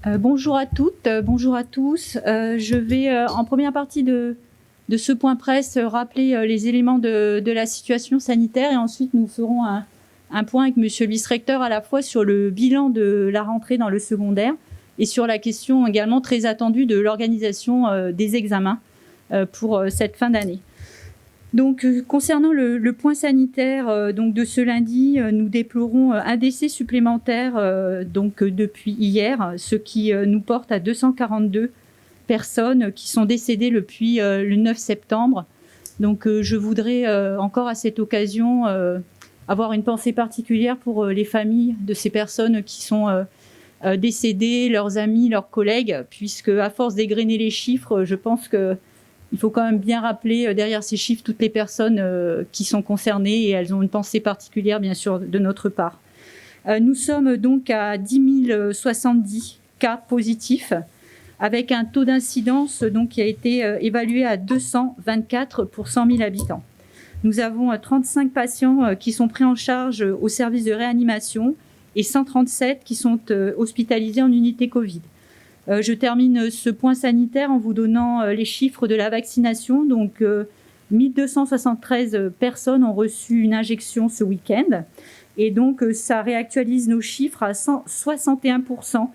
Bonjour à toutes, bonjour à tous. Je vais en première partie de ce point presse rappeler les éléments de la situation sanitaire et ensuite nous ferons un point avec Monsieur le vice-recteur à la fois sur le bilan de la rentrée dans le secondaire et sur la question également très attendue de l'organisation des examens pour cette fin d'année. Donc, concernant le point sanitaire donc de ce lundi, nous déplorons un décès supplémentaire depuis hier, ce qui nous porte à 242 personnes qui sont décédées depuis le 9 septembre. Donc, je voudrais encore à cette occasion avoir une pensée particulière pour les familles de ces personnes qui sont décédées, leurs amis, leurs collègues, puisque à force d'égrener les chiffres, je pense que il faut quand même bien rappeler derrière ces chiffres toutes les personnes qui sont concernées et elles ont une pensée particulière, bien sûr, de notre part. Nous sommes donc à 10 070 cas positifs avec un taux d'incidence qui a été évalué à 224 pour 100 000 habitants. Nous avons 35 patients qui sont pris en charge au service de réanimation et 137 qui sont hospitalisés en unité Covid. Je termine ce point sanitaire en vous donnant les chiffres de la vaccination. Donc, 1273 personnes ont reçu une injection ce week-end. Et donc, ça réactualise nos chiffres à 61%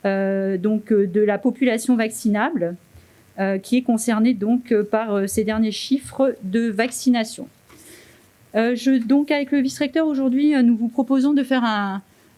de la population vaccinable qui est concernée donc par ces derniers chiffres de vaccination. Donc, avec le vice-recteur, aujourd'hui, nous vous proposons de faire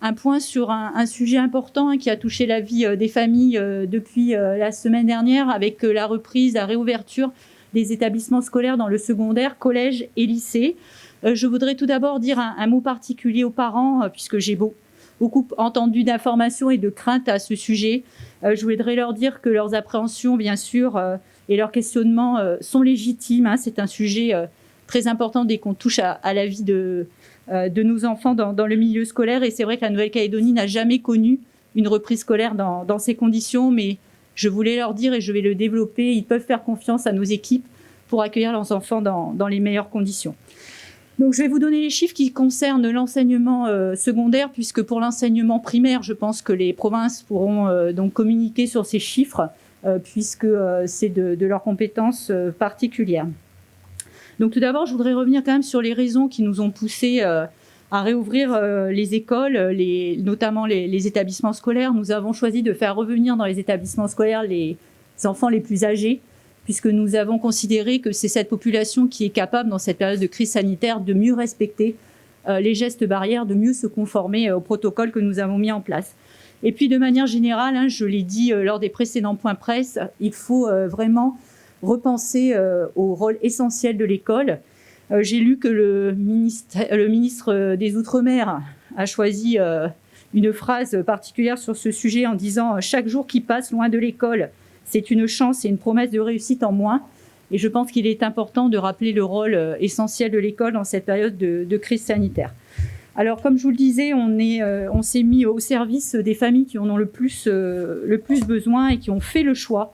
un point sur un sujet important qui a touché la vie des familles depuis la semaine dernière avec la reprise, la réouverture des établissements scolaires dans le secondaire, collège et lycée. Je voudrais tout d'abord dire un mot particulier aux parents puisque j'ai beaucoup entendu d'informations et de craintes à ce sujet. Je voudrais leur dire que leurs appréhensions, bien sûr, et leurs questionnements sont légitimes. C'est un sujet très important dès qu'on touche à la vie de nos enfants dans le milieu scolaire. Et c'est vrai que la Nouvelle-Calédonie n'a jamais connu une reprise scolaire dans ces conditions, mais je voulais leur dire, et je vais le développer, ils peuvent faire confiance à nos équipes pour accueillir leurs enfants dans les meilleures conditions. Donc je vais vous donner les chiffres qui concernent l'enseignement secondaire, puisque pour l'enseignement primaire, je pense que les provinces pourront donc communiquer sur ces chiffres, puisque c'est de leurs compétences particulières. Donc tout d'abord, je voudrais revenir quand même sur les raisons qui nous ont poussés à réouvrir les écoles, notamment les établissements scolaires. Nous avons choisi de faire revenir dans les établissements scolaires les enfants les plus âgés, puisque nous avons considéré que c'est cette population qui est capable, dans cette période de crise sanitaire, de mieux respecter les gestes barrières, de mieux se conformer au protocole que nous avons mis en place. Et puis de manière générale, je l'ai dit lors des précédents points presse, il faut vraiment repenser au rôle essentiel de l'école. J'ai lu que le ministre des Outre-mer a choisi une phrase particulière sur ce sujet en disant « Chaque jour qui passe loin de l'école, c'est une chance et une promesse de réussite en moins ». Et je pense qu'il est important de rappeler le rôle essentiel de l'école dans cette période de crise sanitaire. Alors, comme je vous le disais, on s'est mis au service des familles qui en ont le plus besoin et qui ont fait le choix.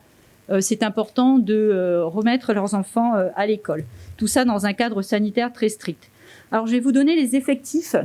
C'est important de remettre leurs enfants à l'école. Tout ça dans un cadre sanitaire très strict. Alors, je vais vous donner les effectifs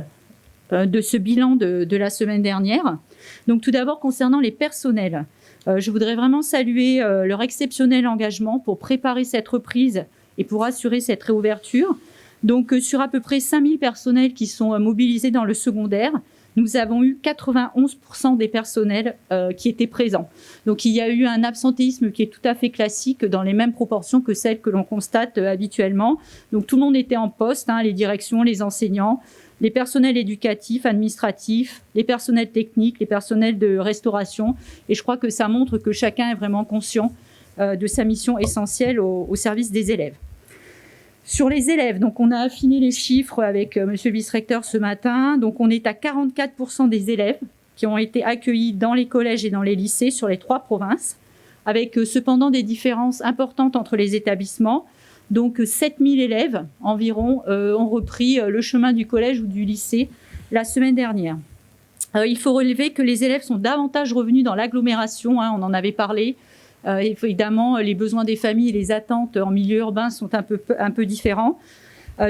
de ce bilan de la semaine dernière. Donc, tout d'abord, concernant les personnels, je voudrais vraiment saluer leur exceptionnel engagement pour préparer cette reprise et pour assurer cette réouverture. Donc, sur à peu près 5000 personnels qui sont mobilisés dans le secondaire, nous avons eu 91% des personnels qui étaient présents. Donc, il y a eu un absentéisme qui est tout à fait classique dans les mêmes proportions que celles que l'on constate habituellement. Donc, tout le monde était en poste, les directions, les enseignants, les personnels éducatifs, administratifs, les personnels techniques, les personnels de restauration. Et je crois que ça montre que chacun est vraiment conscient de sa mission essentielle au service des élèves. Sur les élèves, donc on a affiné les chiffres avec monsieur le vice-recteur ce matin. Donc on est à 44% des élèves qui ont été accueillis dans les collèges et dans les lycées sur les 3 provinces, avec cependant des différences importantes entre les établissements. Donc 7000 élèves environ ont repris le chemin du collège ou du lycée la semaine dernière. Il faut relever que les élèves sont davantage revenus dans l'agglomération, on en avait parlé. Évidemment, les besoins des familles et les attentes en milieu urbain sont un peu différents.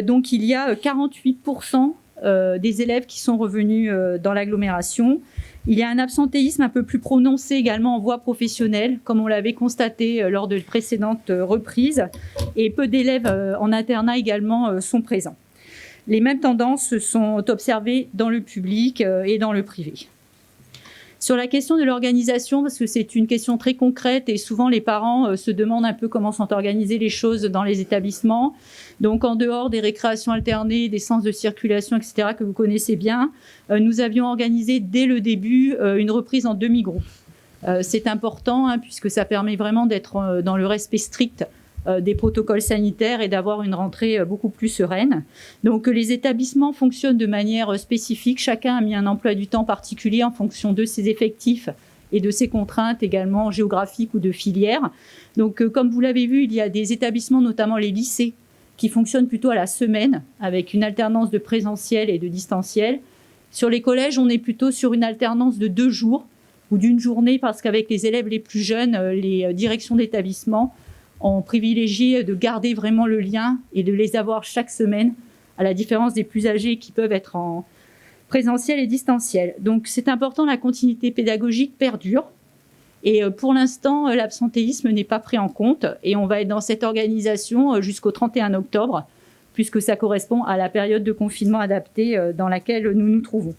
Donc, il y a 48% des élèves qui sont revenus dans l'agglomération Il y a un absentéisme un peu plus prononcé également en voie professionnelle, comme on l'avait constaté lors de précédentes reprises, et peu d'élèves en internat également sont présents. Les mêmes tendances sont observées dans le public et dans le privé. Sur la question de l'organisation, parce que c'est une question très concrète et souvent les parents se demandent un peu comment sont organisées les choses dans les établissements. Donc en dehors des récréations alternées, des sens de circulation, etc., que vous connaissez bien, nous avions organisé dès le début une reprise en demi-groupe. C'est important puisque ça permet vraiment d'être dans le respect strict des protocoles sanitaires et d'avoir une rentrée beaucoup plus sereine. Donc les établissements fonctionnent de manière spécifique. Chacun a mis un emploi du temps particulier en fonction de ses effectifs et de ses contraintes également géographiques ou de filières. Donc comme vous l'avez vu, il y a des établissements, notamment les lycées, qui fonctionnent plutôt à la semaine avec une alternance de présentiel et de distanciel. Sur les collèges, on est plutôt sur une alternance de 2 jours ou d'une journée parce qu'avec les élèves les plus jeunes, les directions d'établissement ont privilégié de garder vraiment le lien et de les avoir chaque semaine, à la différence des plus âgés qui peuvent être en présentiel et distanciel. Donc c'est important, la continuité pédagogique perdure. Et pour l'instant, l'absentéisme n'est pas pris en compte et on va être dans cette organisation jusqu'au 31 octobre, puisque ça correspond à la période de confinement adaptée dans laquelle nous nous trouvons.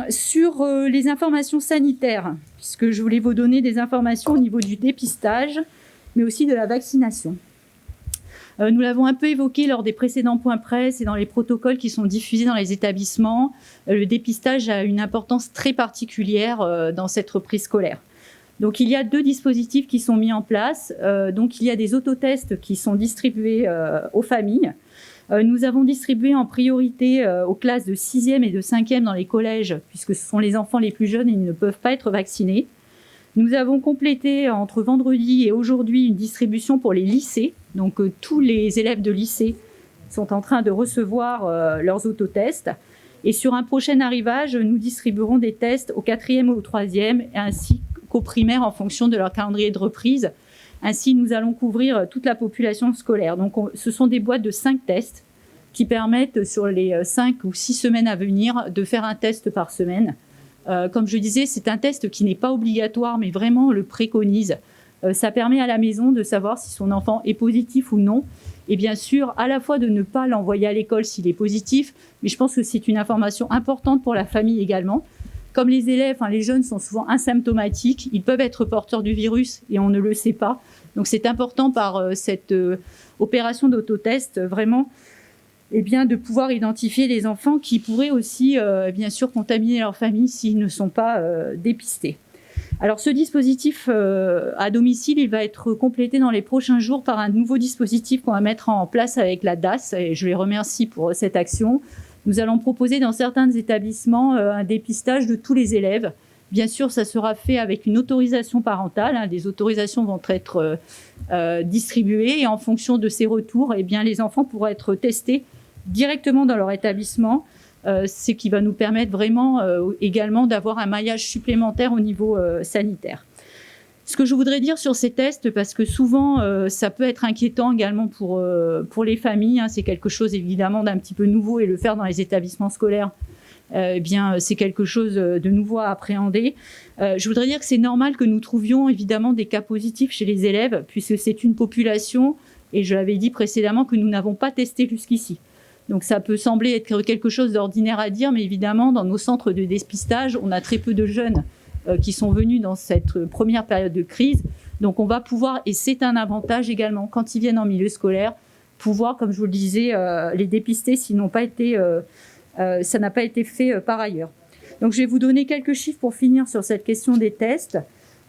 Sur les informations sanitaires, puisque je voulais vous donner des informations au niveau du dépistage, mais aussi de la vaccination. Nous l'avons un peu évoqué lors des précédents points presse et dans les protocoles qui sont diffusés dans les établissements. Le dépistage a une importance très particulière dans cette reprise scolaire. Donc il y a 2 dispositifs qui sont mis en place. Donc il y a des autotests qui sont distribués aux familles. Nous avons distribué en priorité aux classes de 6e et de 5e dans les collèges, puisque ce sont les enfants les plus jeunes et ils ne peuvent pas être vaccinés. Nous avons complété entre vendredi et aujourd'hui une distribution pour les lycées. Donc tous les élèves de lycée sont en train de recevoir leurs autotests. Et sur un prochain arrivage, nous distribuerons des tests au 4e et au 3e, ainsi qu'aux primaires en fonction de leur calendrier de reprise. Ainsi, nous allons couvrir toute la population scolaire. Donc, ce sont des boîtes de 5 tests qui permettent, sur les 5 ou 6 semaines à venir, de faire un test par semaine. Comme je disais, c'est un test qui n'est pas obligatoire, mais vraiment on le préconise. Ça permet à la maison de savoir si son enfant est positif ou non. Et bien sûr, à la fois de ne pas l'envoyer à l'école s'il est positif, mais je pense que c'est une information importante pour la famille également. Comme les élèves, les jeunes sont souvent asymptomatiques, ils peuvent être porteurs du virus et on ne le sait pas. Donc c'est important par cette opération d'autotest vraiment de pouvoir identifier les enfants qui pourraient aussi bien sûr contaminer leur famille s'ils ne sont pas dépistés. Alors ce dispositif à domicile, il va être complété dans les prochains jours par un nouveau dispositif qu'on va mettre en place avec la DAS et je les remercie pour cette action. Nous allons proposer dans certains établissements un dépistage de tous les élèves. Bien sûr, ça sera fait avec une autorisation parentale. Des autorisations vont être distribuées et en fonction de ces retours, les enfants pourront être testés directement dans leur établissement, ce qui va nous permettre vraiment également d'avoir un maillage supplémentaire au niveau sanitaire. Ce que je voudrais dire sur ces tests, parce que souvent ça peut être inquiétant également pour les familles, c'est quelque chose évidemment d'un petit peu nouveau et le faire dans les établissements scolaires, c'est quelque chose de nouveau à appréhender. Je voudrais dire que c'est normal que nous trouvions évidemment des cas positifs chez les élèves, puisque c'est une population, et je l'avais dit précédemment, que nous n'avons pas testé jusqu'ici. Donc ça peut sembler être quelque chose d'ordinaire à dire, mais évidemment, dans nos centres de dépistage, on a très peu de jeunes qui sont venus dans cette première période de crise. Donc on va pouvoir, et c'est un avantage également, quand ils viennent en milieu scolaire, pouvoir, comme je vous le disais, les dépister s'ils n'ont pas été, ça n'a pas été fait par ailleurs. Donc je vais vous donner quelques chiffres pour finir sur cette question des tests.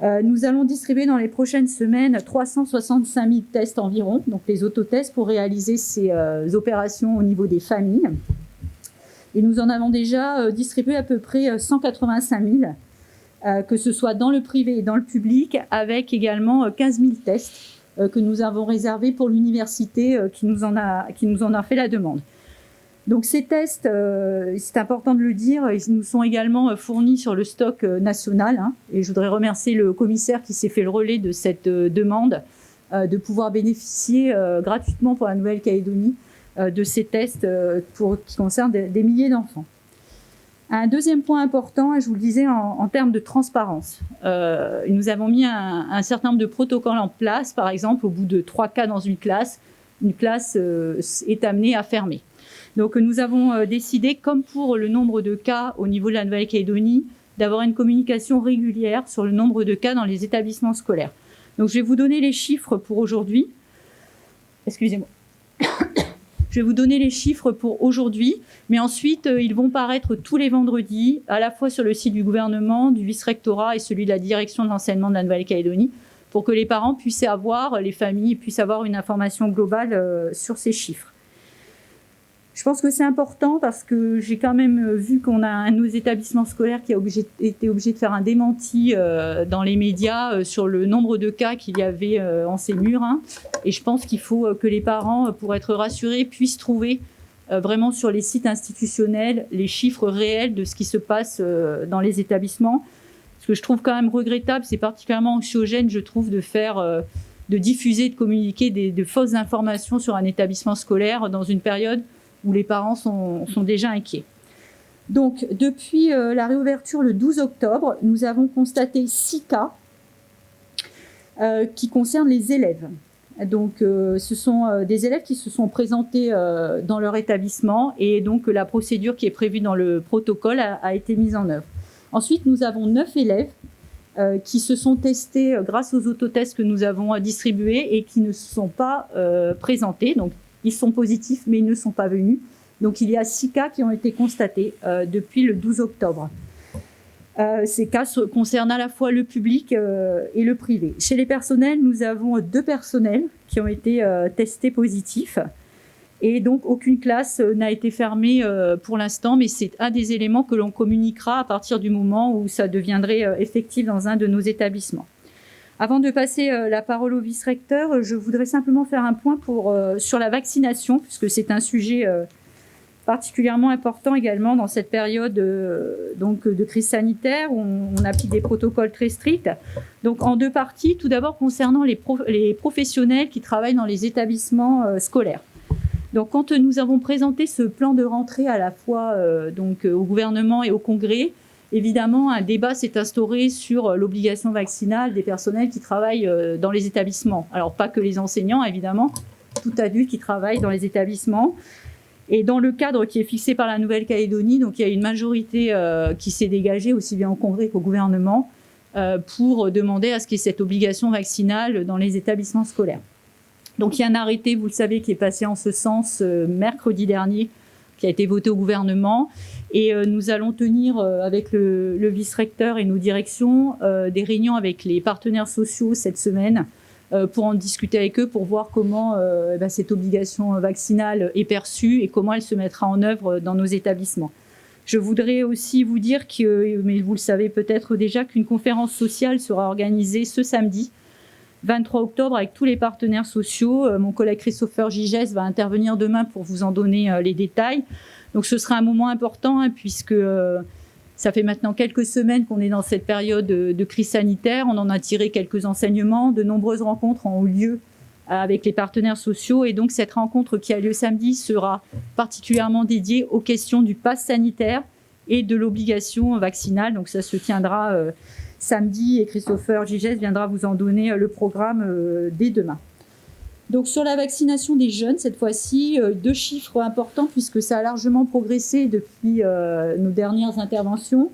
Nous allons distribuer dans les prochaines semaines 365 000 tests environ, donc les autotests pour réaliser ces opérations au niveau des familles. Et nous en avons déjà distribué à peu près 185 000. Que ce soit dans le privé et dans le public, avec également 15 000 tests que nous avons réservés pour l'université qui nous en a fait la demande. Donc ces tests, c'est important de le dire, ils nous sont également fournis sur le stock national. Et je voudrais remercier le commissaire qui s'est fait le relais de cette demande, de pouvoir bénéficier gratuitement pour la Nouvelle-Calédonie de ces tests qui concernent des milliers d'enfants. Un deuxième point important, je vous le disais, en termes de transparence. Nous avons mis un certain nombre de protocoles en place. Par exemple, au bout de 3 cas dans une classe est amenée à fermer. Donc nous avons décidé, comme pour le nombre de cas au niveau de la Nouvelle-Calédonie, d'avoir une communication régulière sur le nombre de cas dans les établissements scolaires. Donc je vais vous donner les chiffres pour aujourd'hui. Excusez-moi. Je vais vous donner les chiffres pour aujourd'hui, mais ensuite, ils vont paraître tous les vendredis, à la fois sur le site du gouvernement, du vice-rectorat et celui de la direction de l'enseignement de la Nouvelle-Calédonie, pour que les parents puissent avoir, les familles puissent avoir une information globale sur ces chiffres. Je pense que c'est important parce que j'ai quand même vu qu'on a un de nos établissements scolaires qui a été obligé de faire un démenti dans les médias sur le nombre de cas qu'il y avait en ces murs. Hein. Et je pense qu'il faut que les parents, pour être rassurés, puissent trouver vraiment sur les sites institutionnels les chiffres réels de ce qui se passe dans les établissements. Ce que je trouve quand même regrettable, c'est particulièrement anxiogène, je trouve, de diffuser, de communiquer de fausses informations sur un établissement scolaire dans une période où les parents sont déjà inquiets. Donc, depuis la réouverture le 12 octobre, nous avons constaté 6 cas qui concernent les élèves. Donc, ce sont des élèves qui se sont présentés dans leur établissement et donc la procédure qui est prévue dans le protocole a été mise en œuvre. Ensuite, nous avons 9 élèves qui se sont testés grâce aux autotests que nous avons distribués et qui ne se sont pas présentés. Donc, ils sont positifs, mais ils ne sont pas venus. Donc, il y a 6 cas qui ont été constatés depuis le 12 octobre. Ces cas concernent à la fois le public et le privé. Chez les personnels, nous avons 2 personnels qui ont été testés positifs. Et donc, aucune classe n'a été fermée pour l'instant, mais c'est un des éléments que l'on communiquera à partir du moment où ça deviendrait effectif dans un de nos établissements. Avant de passer la parole au vice-recteur, je voudrais simplement faire un point sur la vaccination, puisque c'est un sujet particulièrement important également dans cette période de crise sanitaire où on applique des protocoles très stricts. Donc en 2 parties, tout d'abord concernant les professionnels qui travaillent dans les établissements scolaires. Donc quand nous avons présenté ce plan de rentrée à la fois au gouvernement et au Congrès, évidemment, un débat s'est instauré sur l'obligation vaccinale des personnels qui travaillent dans les établissements. Alors, pas que les enseignants, évidemment, tout adulte qui travaille dans les établissements. Et dans le cadre qui est fixé par la Nouvelle-Calédonie, donc il y a une majorité qui s'est dégagée, aussi bien au Congrès qu'au gouvernement, pour demander à ce qu'il y ait cette obligation vaccinale dans les établissements scolaires. Donc, il y a un arrêté, vous le savez, qui est passé en ce sens mercredi dernier, qui a été voté au gouvernement. Et nous allons tenir avec le vice-recteur et nos directions des réunions avec les partenaires sociaux cette semaine pour en discuter avec eux, pour voir comment cette obligation vaccinale est perçue et comment elle se mettra en œuvre dans nos établissements. Je voudrais aussi vous dire mais vous le savez peut-être déjà, qu'une conférence sociale sera organisée ce samedi, 23 octobre, avec tous les partenaires sociaux. Mon collègue Christopher Gigès va intervenir demain pour vous en donner les détails. Donc ce sera un moment important puisque ça fait maintenant quelques semaines qu'on est dans cette période de crise sanitaire. On en a tiré quelques enseignements. De nombreuses rencontres ont eu lieu avec les partenaires sociaux. Et donc cette rencontre qui a lieu samedi sera particulièrement dédiée aux questions du pass sanitaire et de l'obligation vaccinale. Donc ça se tiendra samedi et Christopher Gigès viendra vous en donner le programme dès demain. Donc sur la vaccination des jeunes, cette fois-ci, 2 chiffres importants puisque ça a largement progressé depuis nos dernières interventions.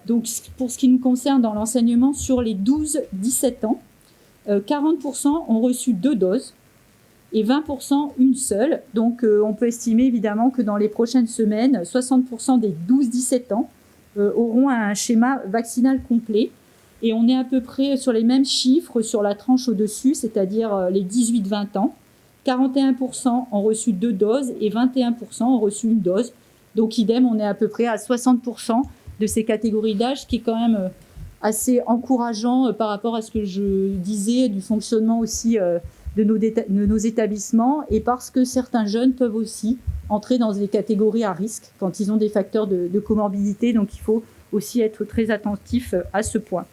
Donc pour ce qui nous concerne dans l'enseignement, sur les 12-17 ans, 40% ont reçu 2 doses et 20% une seule. Donc on peut estimer évidemment que dans les prochaines semaines, 60% des 12-17 ans auront un schéma vaccinal complet. Et on est à peu près sur les mêmes chiffres sur la tranche au-dessus, c'est-à-dire les 18-20 ans. 41% ont reçu 2 doses et 21% ont reçu une dose. Donc idem, on est à peu près à 60% de ces catégories d'âge, ce qui est quand même assez encourageant par rapport à ce que je disais du fonctionnement aussi de nos établissements, et parce que certains jeunes peuvent aussi entrer dans des catégories à risque quand ils ont des facteurs de comorbidité. Donc il faut aussi être très attentif à ce point.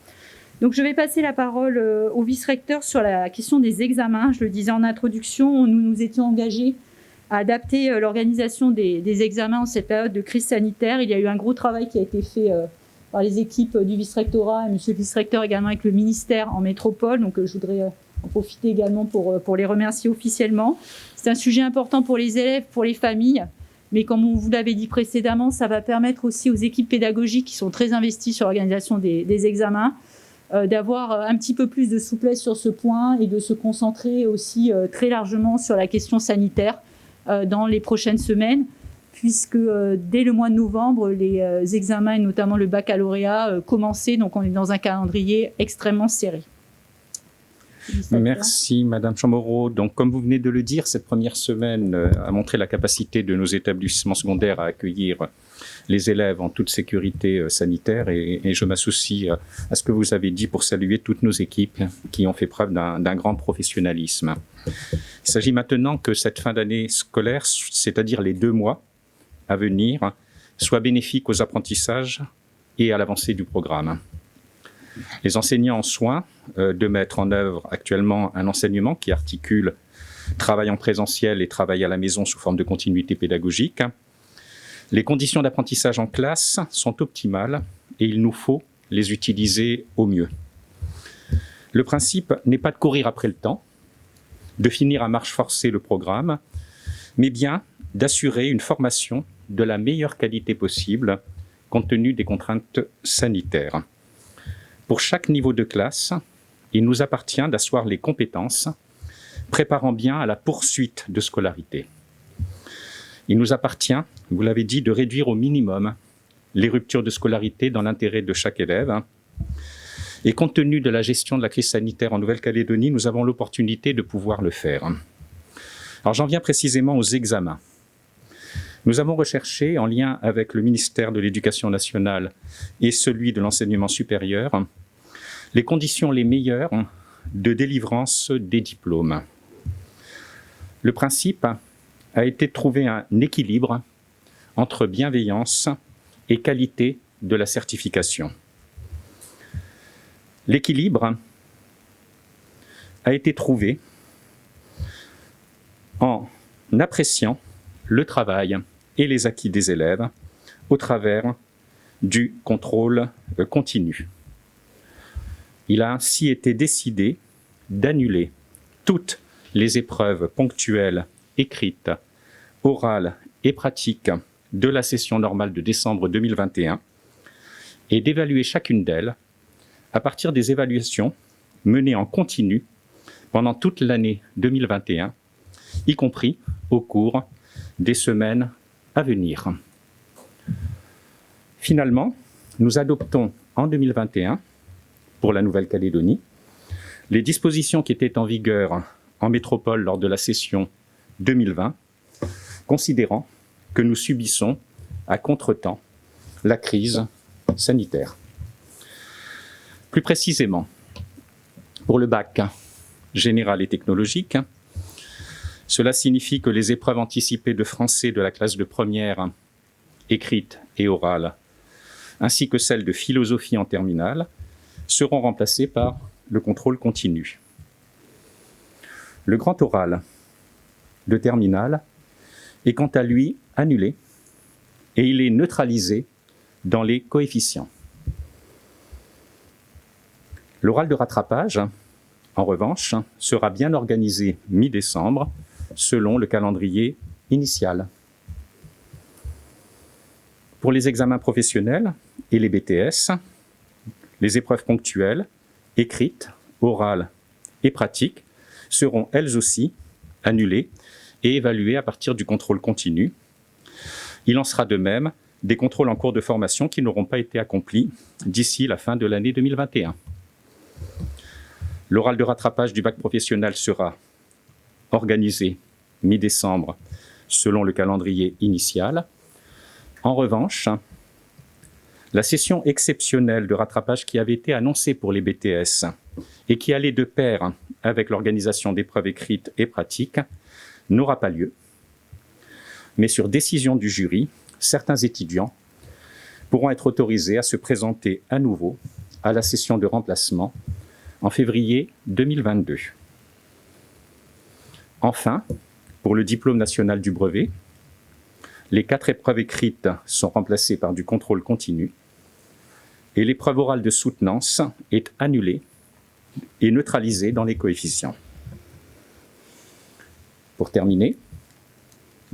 Donc je vais passer la parole au vice-recteur sur la question des examens. Je le disais en introduction, nous nous étions engagés adapter l'organisation des examens en cette période de crise sanitaire. Il y a eu un gros travail qui a été fait par les équipes du vice-rectorat et monsieur le vice-recteur également avec le ministère en métropole. Donc je voudrais en profiter également pour les remercier officiellement. C'est un sujet important pour les élèves, pour les familles, mais comme on vous l'avait dit précédemment, ça va permettre aussi aux équipes pédagogiques qui sont très investies sur l'organisation des examens d'avoir un petit peu plus de souplesse sur ce point et de se concentrer aussi très largement sur la question sanitaire dans les prochaines semaines, puisque dès le mois de novembre, les examens, et notamment le baccalauréat, commençaient. Donc on est dans un calendrier extrêmement serré. Merci Madame Chamorro. Donc comme vous venez de le dire, cette première semaine a montré la capacité de nos établissements secondaires à accueillir les élèves en toute sécurité sanitaire et je m'associe à ce que vous avez dit pour saluer toutes nos équipes qui ont fait preuve d'un grand professionnalisme. Il s'agit maintenant que cette fin d'année scolaire, c'est-à-dire les 2 mois à venir, soit bénéfique aux apprentissages et à l'avancée du programme. Les enseignants ont soin de mettre en œuvre actuellement un enseignement qui articule travail en présentiel et travail à la maison sous forme de continuité pédagogique. Les conditions d'apprentissage en classe sont optimales et il nous faut les utiliser au mieux. Le principe n'est pas de courir après le temps, de finir à marche forcée le programme, mais bien d'assurer une formation de la meilleure qualité possible compte tenu des contraintes sanitaires. Pour chaque niveau de classe, il nous appartient d'asseoir les compétences, préparant bien à la poursuite de scolarité. Il nous appartient, vous l'avez dit, de réduire au minimum les ruptures de scolarité dans l'intérêt de chaque élève. Et compte tenu de la gestion de la crise sanitaire en Nouvelle-Calédonie, nous avons l'opportunité de pouvoir le faire. Alors j'en viens précisément aux examens. Nous avons recherché, en lien avec le ministère de l'Éducation nationale et celui de l'enseignement supérieur, les conditions les meilleures de délivrance des diplômes. Le principe a été de trouver un équilibre entre bienveillance et qualité de la certification. L'équilibre a été trouvé en appréciant le travail et les acquis des élèves au travers du contrôle continu. Il a ainsi été décidé d'annuler toutes les épreuves ponctuelles, écrites, orales et pratiques de la session normale de décembre 2021 et d'évaluer chacune d'elles à partir des évaluations menées en continu pendant toute l'année 2021, y compris au cours des semaines à venir. Finalement, nous adoptons en 2021, pour la Nouvelle-Calédonie, les dispositions qui étaient en vigueur en métropole lors de la session 2020, considérant que nous subissons à contretemps la crise sanitaire. Plus précisément, pour le bac général et technologique, cela signifie que les épreuves anticipées de français de la classe de première, écrite et orale, ainsi que celles de philosophie en terminale, seront remplacées par le contrôle continu. Le grand oral de terminale est quant à lui annulé et il est neutralisé dans les coefficients. L'oral de rattrapage, en revanche, sera bien organisé mi-décembre selon le calendrier initial. Pour les examens professionnels et les BTS, les épreuves ponctuelles, écrites, orales et pratiques seront elles aussi annulées et évaluées à partir du contrôle continu. Il en sera de même des contrôles en cours de formation qui n'auront pas été accomplis d'ici la fin de l'année 2021. L'oral de rattrapage du bac professionnel sera organisé mi-décembre selon le calendrier initial. En revanche, la session exceptionnelle de rattrapage qui avait été annoncée pour les BTS et qui allait de pair avec l'organisation d'épreuves écrites et pratiques n'aura pas lieu. Mais sur décision du jury, certains étudiants pourront être autorisés à se présenter à nouveau à la session de remplacement en février 2022. Enfin, Pour le diplôme national du brevet, les 4 épreuves écrites sont remplacées par du contrôle continu et l'épreuve orale de soutenance est annulée et neutralisée dans les coefficients. Pour terminer,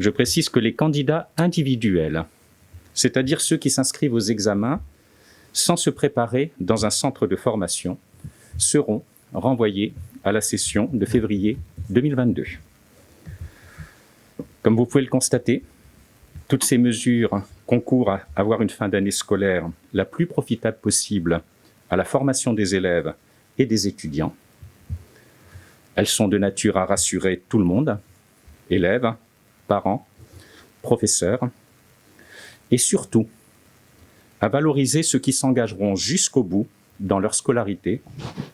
je précise que les candidats individuels, c'est-à-dire ceux qui s'inscrivent aux examens sans se préparer dans un centre de formation, seront renvoyés à la session de février 2022. Comme vous pouvez le constater, toutes ces mesures concourent à avoir une fin d'année scolaire la plus profitable possible à la formation des élèves et des étudiants. Elles sont de nature à rassurer tout le monde, élèves, parents, professeurs, et surtout à valoriser ceux qui s'engageront jusqu'au bout dans leur scolarité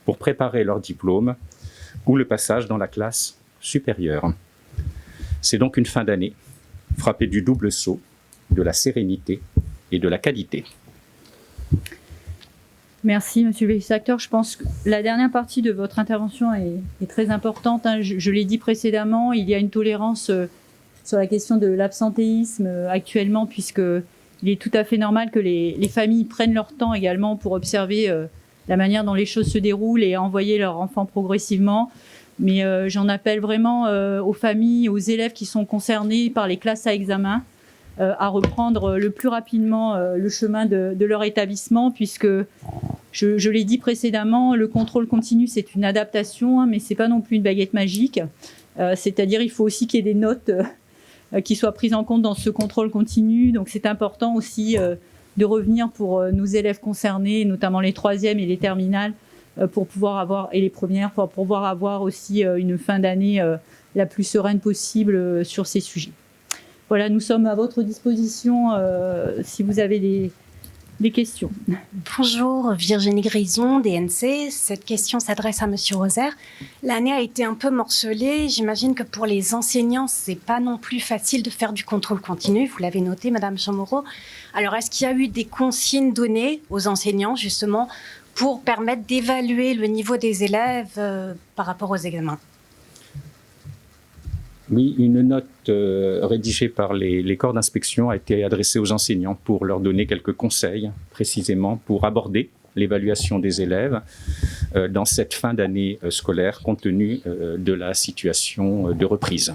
pour préparer leur diplôme ou le passage dans la classe supérieure. C'est donc une fin d'année frappée du double sceau de la sérénité et de la qualité. Merci, Monsieur le Vice-Recteur. Je pense que la dernière partie de votre intervention est très importante. Je l'ai dit précédemment, il y a une tolérance sur la question de l'absentéisme actuellement, puisqu'il est tout à fait normal que les familles prennent leur temps également pour observer la manière dont les choses se déroulent et envoyer leurs enfants progressivement. Mais j'en appelle vraiment aux familles, aux élèves qui sont concernés par les classes à examen, à reprendre le plus rapidement le chemin de leur établissement, puisque, je l'ai dit précédemment, le contrôle continu, c'est une adaptation, mais ce n'est pas non plus une baguette magique. C'est-à-dire il faut aussi qu'il y ait des notes qui soient prises en compte dans ce contrôle continu. Donc c'est important aussi de revenir pour nos élèves concernés, notamment les troisièmes et les terminales, pour pouvoir avoir, et les premières, pour pouvoir avoir aussi une fin d'année la plus sereine possible sur ces sujets. Voilà, nous sommes à votre disposition si vous avez des questions. Bonjour, Virginie Grison, DNC. Cette question s'adresse à Monsieur Rosaire. L'année a été un peu morcelée. J'imagine que pour les enseignants, c'est pas non plus facile de faire du contrôle continu. Vous l'avez noté, Madame Chamorro. Alors, est-ce qu'il y a eu des consignes données aux enseignants, justement, pour permettre d'évaluer le niveau des élèves par rapport aux examens? Oui, une note rédigée par les corps d'inspection a été adressée aux enseignants pour leur donner quelques conseils, précisément pour aborder l'évaluation des élèves dans cette fin d'année scolaire, compte tenu de la situation de reprise.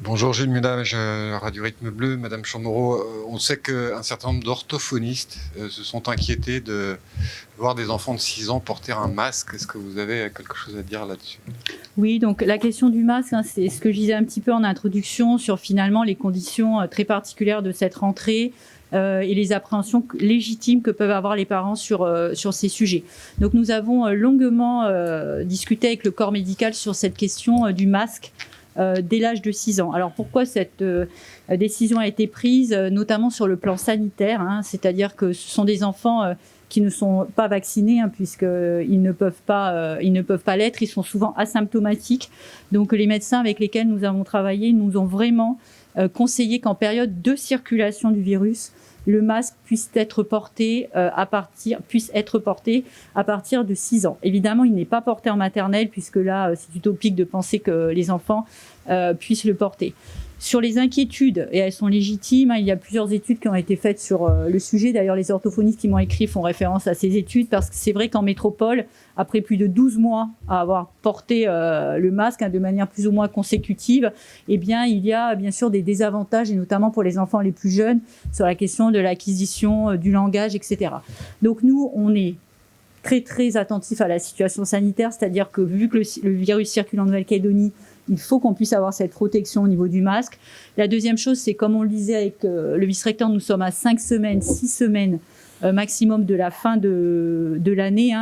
Bonjour Gilles Mudage, Radio Rythme Bleu. Madame Chamorro, on sait qu'un certain nombre d'orthophonistes se sont inquiétés de voir des enfants de 6 ans porter un masque. Est-ce que vous avez quelque chose à dire là-dessus? Oui, donc la question du masque, c'est ce que je disais un petit peu en introduction sur finalement les conditions très particulières de cette rentrée et les appréhensions légitimes que peuvent avoir les parents sur ces sujets. Donc nous avons longuement discuté avec le corps médical sur cette question du masque dès l'âge de 6 ans. Alors pourquoi cette décision a été prise, notamment sur le plan sanitaire, c'est-à-dire que ce sont des enfants qui ne sont pas vaccinés, puisqu'ils ne peuvent pas l'être, ils sont souvent asymptomatiques. Donc les médecins avec lesquels nous avons travaillé nous ont vraiment conseillé qu'en période de circulation du virus, le masque puisse être porté à partir de 6 ans. Évidemment, il n'est pas porté en maternelle, puisque là, c'est utopique de penser que les enfants puissent le porter. Sur les inquiétudes, et elles sont légitimes, il y a plusieurs études qui ont été faites sur le sujet. D'ailleurs, les orthophonistes qui m'ont écrit font référence à ces études, parce que c'est vrai qu'en métropole, après plus de 12 mois à avoir porté le masque de manière plus ou moins consécutive, eh bien, il y a bien sûr des désavantages, et notamment pour les enfants les plus jeunes, sur la question de l'acquisition du langage, etc. Donc nous, on est très très attentifs à la situation sanitaire, c'est-à-dire que vu que le virus circule en Nouvelle-Calédonie, il faut qu'on puisse avoir cette protection au niveau du masque. La deuxième chose, c'est comme on le disait avec le vice-recteur, nous sommes à 5 semaines, 6 semaines maximum de la fin de l'année,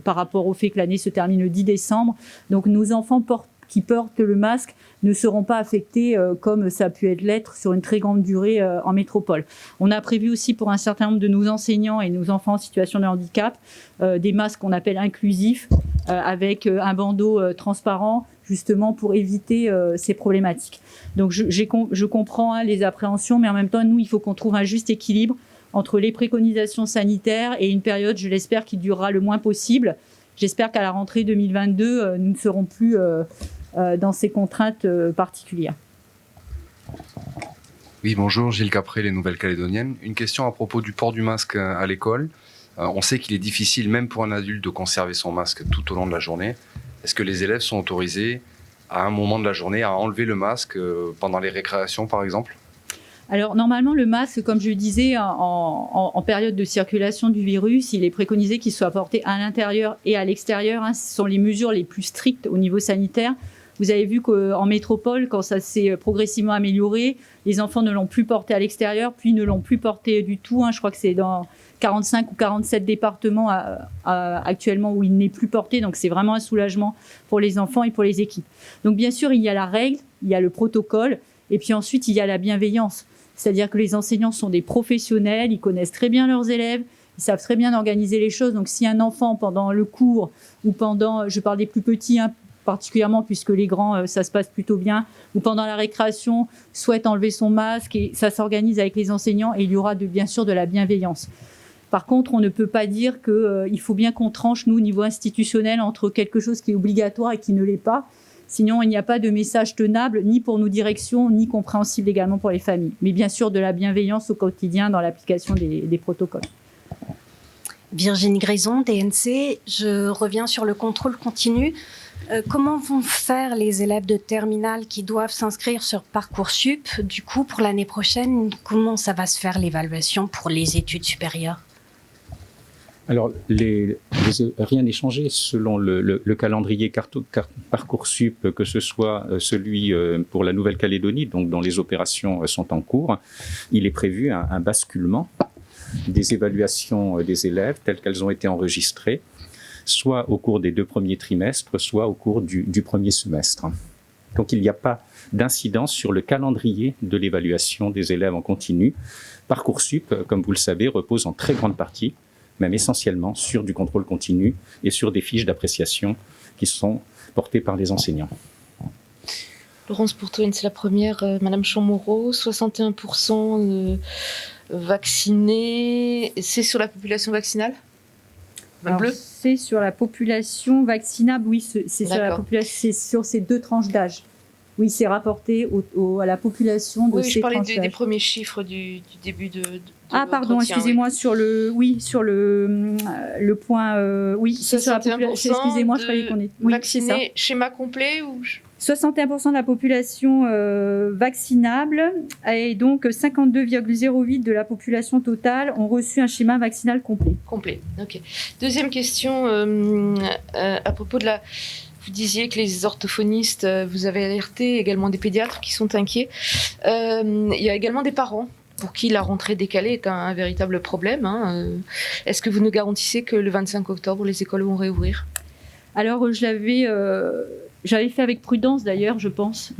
par rapport au fait que l'année se termine le 10 décembre. Donc nos enfants qui portent le masque ne seront pas affectés comme ça a pu l'être sur une très grande durée en métropole. On a prévu aussi pour un certain nombre de nos enseignants et nos enfants en situation de handicap des masques qu'on appelle inclusifs avec un bandeau transparent, justement pour éviter ces problématiques. Donc je comprends les appréhensions, mais en même temps, nous, il faut qu'on trouve un juste équilibre entre les préconisations sanitaires et une période, je l'espère, qui durera le moins possible. J'espère qu'à la rentrée 2022, nous ne serons plus dans ces contraintes particulières. Oui, bonjour, Gilles Capré, les Nouvelles-Calédoniennes. Une question à propos du port du masque à l'école. On sait qu'il est difficile, même pour un adulte, de conserver son masque tout au long de la journée. Est-ce que les élèves sont autorisés, à un moment de la journée, à enlever le masque pendant les récréations, par exemple ? Alors, normalement, le masque, comme je le disais, en période de circulation du virus, il est préconisé qu'il soit porté à l'intérieur et à l'extérieur. Ce sont les mesures les plus strictes au niveau sanitaire. Vous avez vu qu'en métropole, quand ça s'est progressivement amélioré, les enfants ne l'ont plus porté à l'extérieur, puis ne l'ont plus porté du tout. Je crois que c'est dans 45 ou 47 départements actuellement où il n'est plus porté. Donc, c'est vraiment un soulagement pour les enfants et pour les équipes. Donc, bien sûr, il y a la règle, il y a le protocole, et puis ensuite, il y a la bienveillance. C'est-à-dire que les enseignants sont des professionnels, ils connaissent très bien leurs élèves, ils savent très bien organiser les choses. Donc, si un enfant, pendant le cours ou pendant, je parle des plus petits, particulièrement puisque les grands, ça se passe plutôt bien, ou pendant la récréation, souhaite enlever son masque, et ça s'organise avec les enseignants et il y aura bien sûr de la bienveillance. Par contre, on ne peut pas dire qu'il faut bien qu'on tranche, nous, au niveau institutionnel, entre quelque chose qui est obligatoire et qui ne l'est pas. Sinon, il n'y a pas de message tenable, ni pour nos directions, ni compréhensible également pour les familles. Mais bien sûr, de la bienveillance au quotidien dans l'application des protocoles. Virginie Grison, DNC, je reviens sur le contrôle continu. Comment vont faire les élèves de terminale qui doivent s'inscrire sur Parcoursup, du coup, pour l'année prochaine? Comment ça va se faire, l'évaluation pour les études supérieures? Alors, rien n'est changé selon le calendrier Parcoursup, que ce soit celui pour la Nouvelle-Calédonie, donc dont les opérations sont en cours. Il est prévu un basculement des évaluations des élèves telles qu'elles ont été enregistrées, soit au cours des 2 premiers trimestres, soit au cours du premier semestre. Donc, il n'y a pas d'incidence sur le calendrier de l'évaluation des élèves en continu. Parcoursup, comme vous le savez, repose en très grande partie, même essentiellement, sur du contrôle continu et sur des fiches d'appréciation qui sont portées par les enseignants. Laurence Pourtoine, c'est la première. Madame Chamorro, 61% vaccinés. C'est sur la population vaccinale? C'est sur la population vaccinable, oui, c'est sur la population, c'est sur ces 2 tranches d'âge. Oui, c'est rapporté à la population de ces tranches d'âge. Oui, je parlais des premiers chiffres du début de pardon, excusez-moi, oui. sur le point, oui, c'est sur la population, excusez-moi, je croyais qu'on est... Oui, vaccinés, schéma complet ou... 61% de la population vaccinable et donc 52,08% de la population totale ont reçu un schéma vaccinal complet. Complet, ok. Deuxième question, à propos de la... Vous disiez que les orthophonistes, vous avez alerté également des pédiatres qui sont inquiets. Il y a également des parents pour qui la rentrée décalée est un véritable problème. Est-ce que vous nous garantissez que le 25 octobre, les écoles vont réouvrir? Alors, j'avais fait avec prudence d'ailleurs, je pense,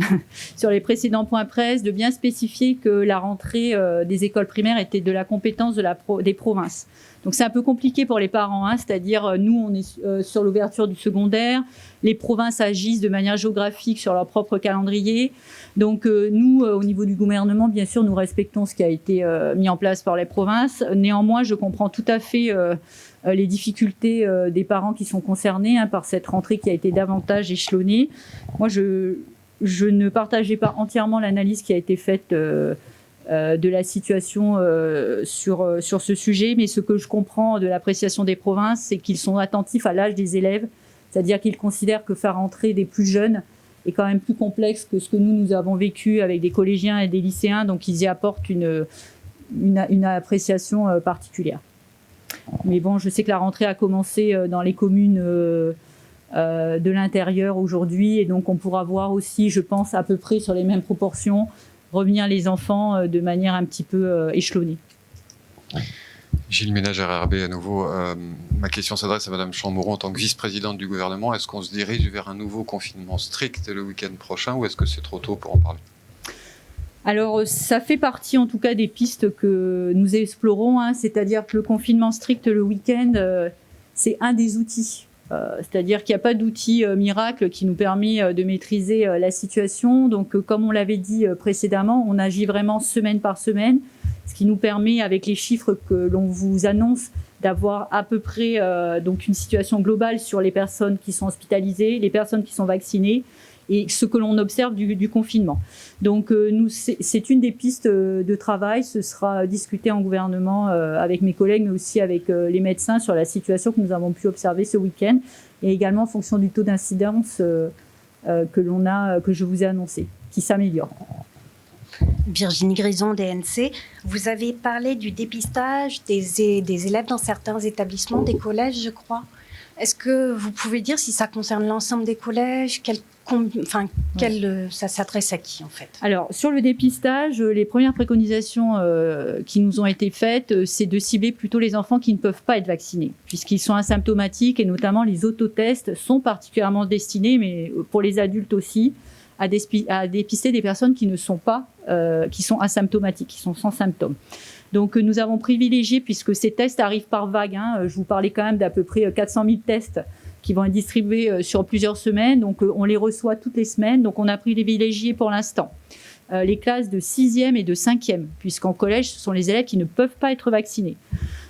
sur les précédents points presse, de bien spécifier que la rentrée des écoles primaires était de la compétence des provinces. Donc c'est un peu compliqué pour les parents, c'est-à-dire nous on est sur l'ouverture du secondaire, les provinces agissent de manière géographique sur leur propre calendrier. Donc nous, au niveau du gouvernement, bien sûr, nous respectons ce qui a été mis en place par les provinces. Néanmoins, je comprends tout à fait les difficultés des parents qui sont concernés par cette rentrée qui a été davantage échelonnée. Moi, je ne partageais pas entièrement l'analyse qui a été faite de la situation sur ce sujet, mais ce que je comprends de l'appréciation des provinces, c'est qu'ils sont attentifs à l'âge des élèves, c'est-à-dire qu'ils considèrent que faire entrer des plus jeunes est quand même plus complexe que ce que nous avons vécu avec des collégiens et des lycéens, donc ils y apportent une appréciation particulière. Mais bon, je sais que la rentrée a commencé dans les communes de l'intérieur aujourd'hui, et donc on pourra voir aussi, je pense, à peu près sur les mêmes proportions, revenir les enfants de manière un petit peu échelonnée. Gilles Ménage, RRB à nouveau. Ma question s'adresse à Madame Chamorro en tant que vice-présidente du gouvernement. Est-ce qu'on se dirige vers un nouveau confinement strict le week-end prochain ou est-ce que c'est trop tôt pour en parler? Alors, ça fait partie en tout cas des pistes que nous explorons, c'est-à-dire que le confinement strict le week-end, c'est un des outils. C'est-à-dire qu'il n'y a pas d'outil miracle qui nous permet de maîtriser la situation. Donc, comme on l'avait dit précédemment, on agit vraiment semaine par semaine, ce qui nous permet, avec les chiffres que l'on vous annonce, d'avoir à peu près donc une situation globale sur les personnes qui sont hospitalisées, les personnes qui sont vaccinées, et ce que l'on observe du confinement. Donc c'est une des pistes de travail. Ce sera discuté en gouvernement avec mes collègues, mais aussi avec les médecins sur la situation que nous avons pu observer ce week-end, et également en fonction du taux d'incidence que je vous ai annoncé, qui s'améliore. Virginie Grison, DNC. Vous avez parlé du dépistage des élèves dans certains établissements, des collèges, je crois. Est-ce que vous pouvez dire si ça concerne l'ensemble des collèges, ça s'adresse à qui en fait? Alors, sur le dépistage, les premières préconisations qui nous ont été faites, c'est de cibler plutôt les enfants qui ne peuvent pas être vaccinés, puisqu'ils sont asymptomatiques, et notamment les autotests sont particulièrement destinés, mais pour les adultes aussi, à dépister des personnes qui ne sont pas, qui sont asymptomatiques, qui sont sans symptômes. Donc nous avons privilégié, puisque ces tests arrivent par vagues, je vous parlais quand même d'à peu près 400 000 tests qui vont être distribués sur plusieurs semaines, donc on les reçoit toutes les semaines, donc on a privilégié pour l'instant les classes de 6e et de 5e, puisqu'en collège, ce sont les élèves qui ne peuvent pas être vaccinés.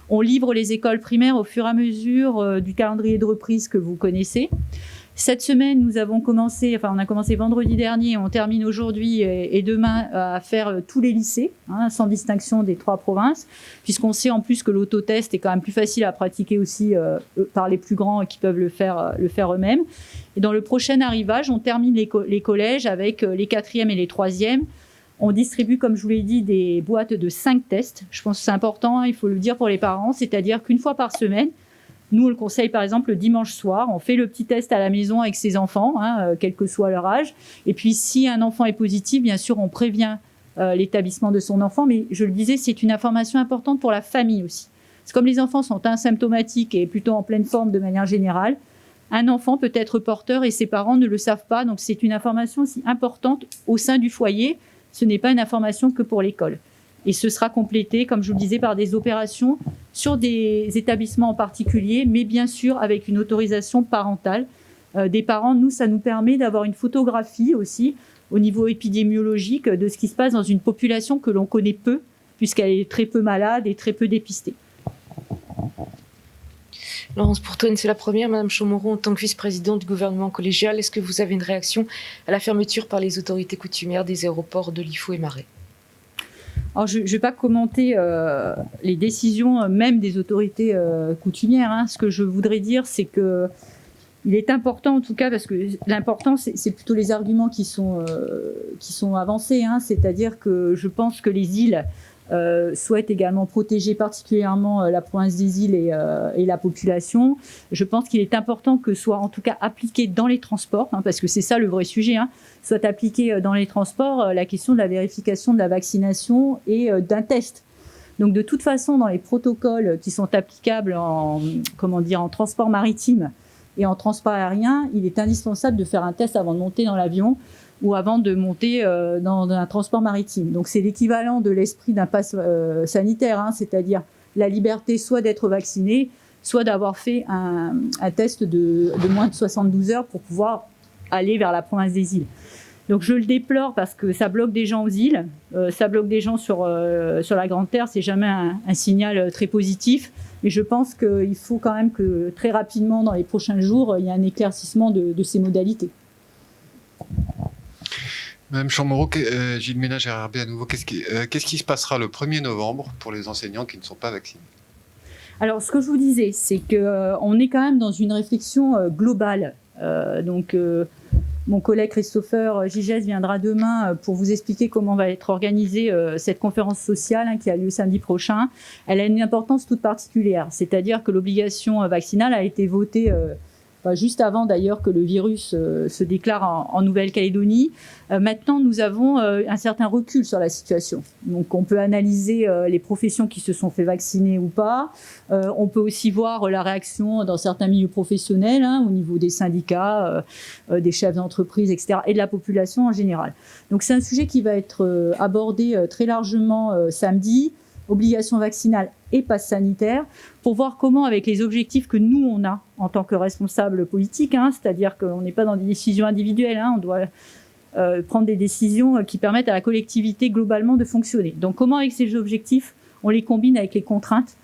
On livre les écoles primaires au fur et à mesure du calendrier de reprise que vous connaissez. Cette semaine, on a commencé vendredi dernier, on termine aujourd'hui et demain à faire tous les lycées, sans distinction des 3 provinces, puisqu'on sait en plus que l'autotest est quand même plus facile à pratiquer aussi par les plus grands qui peuvent le faire eux-mêmes. Et dans le prochain arrivage, on termine les collèges avec les 4e et les 3e. On distribue, comme je vous l'ai dit, des boîtes de 5 tests. Je pense que c'est important, il faut le dire pour les parents, c'est-à-dire qu'une fois par semaine, nous, on le conseille par exemple le dimanche soir, on fait le petit test à la maison avec ses enfants, quel que soit leur âge. Et puis si un enfant est positif, bien sûr, on prévient l'établissement de son enfant. Mais je le disais, c'est une information importante pour la famille aussi. C'est comme les enfants sont asymptomatiques et plutôt en pleine forme de manière générale, un enfant peut être porteur et ses parents ne le savent pas. Donc c'est une information aussi importante au sein du foyer. Ce n'est pas une information que pour l'école. Et ce sera complété, comme je vous le disais, par des opérations sur des établissements en particulier, mais bien sûr avec une autorisation parentale des parents. Nous, ça nous permet d'avoir une photographie aussi au niveau épidémiologique de ce qui se passe dans une population que l'on connaît peu, puisqu'elle est très peu malade et très peu dépistée. Laurence Pourtonne, c'est la première. Madame Chaumoreau, en tant que vice-présidente du gouvernement collégial, est-ce que vous avez une réaction à la fermeture par les autorités coutumières des aéroports de Lifou et Marais? Alors, je ne vais pas commenter les décisions même des autorités coutumières. Ce que je voudrais dire, c'est que il est important, en tout cas, parce que l'important, c'est plutôt les arguments qui sont avancés. C'est-à-dire que je pense que les îles souhaitent également protéger particulièrement la province des îles et la population. Je pense qu'il est important que soit en tout cas appliqué dans les transports, parce que c'est ça le vrai sujet, soit appliqué dans les transports la question de la vérification de la vaccination et d'un test. Donc de toute façon, dans les protocoles qui sont applicables en transport maritime et en transport aérien, il est indispensable de faire un test avant de monter dans l'avion ou avant de monter dans un transport maritime. Donc c'est l'équivalent de l'esprit d'un pass sanitaire, c'est-à-dire la liberté soit d'être vacciné, soit d'avoir fait un test de moins de 72 heures pour pouvoir aller vers la province des îles. Donc je le déplore parce que ça bloque des gens aux îles, ça bloque des gens sur la Grande Terre, c'est jamais un signal très positif. Mais je pense qu'il faut quand même que très rapidement, dans les prochains jours, il y ait un éclaircissement de ces modalités. Madame Chaumoreau, Gilles Ménage, RRB à nouveau, qu'est-ce qui se passera le 1er novembre pour les enseignants qui ne sont pas vaccinés? Alors, ce que je vous disais, c'est qu'on est quand même dans une réflexion globale. Mon collègue Christopher Gigès viendra demain pour vous expliquer comment va être organisée cette conférence sociale qui a lieu samedi prochain. Elle a une importance toute particulière, c'est-à-dire que l'obligation vaccinale a été votée juste avant d'ailleurs que le virus se déclare en Nouvelle-Calédonie. Maintenant, nous avons un certain recul sur la situation. Donc, on peut analyser les professions qui se sont fait vacciner ou pas. On peut aussi voir la réaction dans certains milieux professionnels, au niveau des syndicats, des chefs d'entreprise, etc., et de la population en général. Donc, c'est un sujet qui va être abordé très largement samedi. Obligation vaccinale et passe sanitaire, pour voir comment, avec les objectifs que nous, on a en tant que responsables politiques, c'est-à-dire qu'on n'est pas dans des décisions individuelles, on doit prendre des décisions qui permettent à la collectivité globalement de fonctionner. Donc comment, avec ces objectifs, on les combine avec les contraintes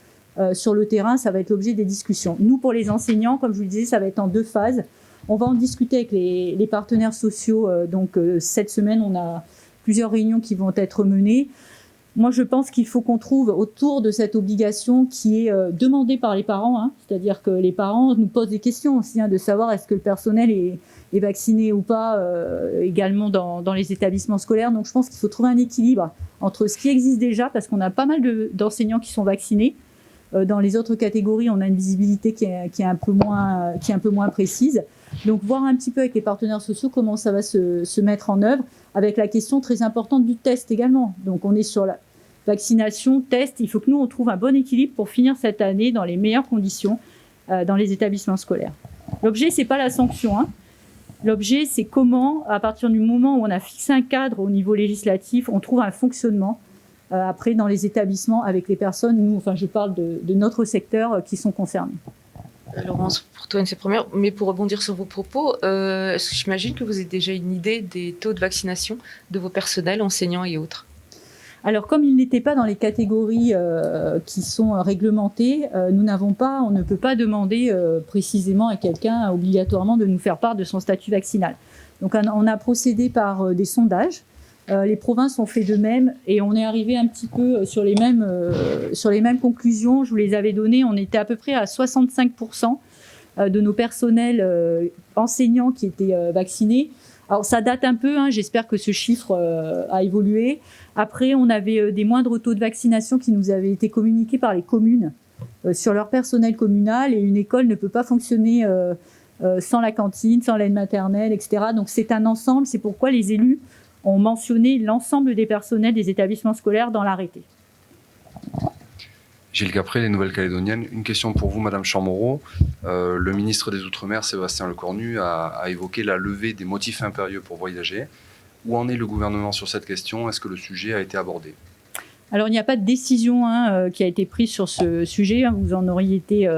sur le terrain, ça va être l'objet des discussions. Nous, pour les enseignants, comme je vous le disais, ça va être en 2 phases. On va en discuter avec les partenaires sociaux. Donc cette semaine, on a plusieurs réunions qui vont être menées. Moi, je pense qu'il faut qu'on trouve autour de cette obligation qui est demandée par les parents, hein, c'est-à-dire que les parents nous posent des questions aussi, hein, de savoir est-ce que le personnel est vacciné ou pas également dans les établissements scolaires. Donc je pense qu'il faut trouver un équilibre entre ce qui existe déjà, parce qu'on a pas mal d'enseignants qui sont vaccinés. Dans les autres catégories, on a une visibilité qui est un peu moins précise. Donc voir un petit peu avec les partenaires sociaux comment ça va se mettre en œuvre, avec la question très importante du test également. Donc on est sur la vaccination, test. Il faut que nous, on trouve un bon équilibre pour finir cette année dans les meilleures conditions dans les établissements scolaires. L'objet, c'est pas la sanction, hein. L'objet, c'est comment, à partir du moment où on a fixé un cadre au niveau législatif, on trouve un fonctionnement après dans les établissements avec les personnes, nous, enfin je parle de notre secteur, qui sont concernées. Laurence, pour toi, une c'est première, mais pour rebondir sur vos propos, j'imagine que vous avez déjà une idée des taux de vaccination de vos personnels, enseignants et autres. Alors, comme ils n'étaient pas dans les catégories qui sont réglementées, on ne peut pas demander précisément à quelqu'un obligatoirement de nous faire part de son statut vaccinal. Donc, on a procédé par des sondages. Les provinces ont fait de même et on est arrivé un petit peu sur les mêmes conclusions. Je vous les avais données. On était à peu près à 65% de nos personnels enseignants qui étaient vaccinés. Alors ça date un peu, hein, j'espère que ce chiffre a évolué. Après, on avait des moindres taux de vaccination qui nous avaient été communiqués par les communes sur leur personnel communal, et une école ne peut pas fonctionner sans la cantine, sans l'aide maternelle, etc. Donc c'est un ensemble, c'est pourquoi les élus ont mentionné l'ensemble des personnels des établissements scolaires dans l'arrêté. Gilles Capré, les Nouvelles-Calédoniennes. Une question pour vous, Madame Chamorro. Le ministre des Outre-mer, Sébastien Lecornu, a évoqué la levée des motifs impérieux pour voyager. Où en est le gouvernement sur cette question? Est-ce que le sujet a été abordé? Alors, il n'y a pas de décision qui a été prise sur ce sujet. Vous en auriez été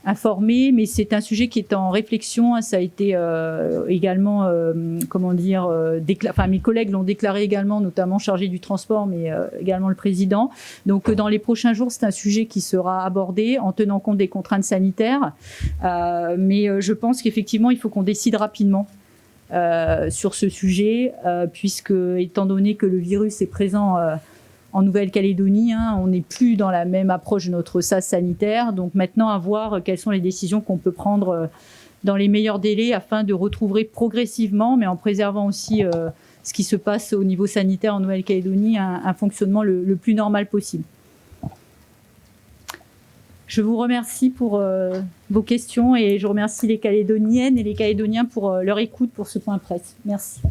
informé, mais c'est un sujet qui est en réflexion. Ça a été également, mes collègues l'ont déclaré également, notamment chargé du transport, mais également le président. Donc, dans les prochains jours, c'est un sujet qui sera abordé en tenant compte des contraintes sanitaires. Mais je pense qu'effectivement, il faut qu'on décide rapidement sur ce sujet, puisque, étant donné que le virus est présent en Nouvelle-Calédonie, on n'est plus dans la même approche de notre sas sanitaire. Donc maintenant, à voir quelles sont les décisions qu'on peut prendre dans les meilleurs délais afin de retrouver progressivement, mais en préservant aussi ce qui se passe au niveau sanitaire en Nouvelle-Calédonie, un fonctionnement le plus normal possible. Je vous remercie pour vos questions et je remercie les Calédoniennes et les Calédoniens pour leur écoute pour ce point presse. Merci.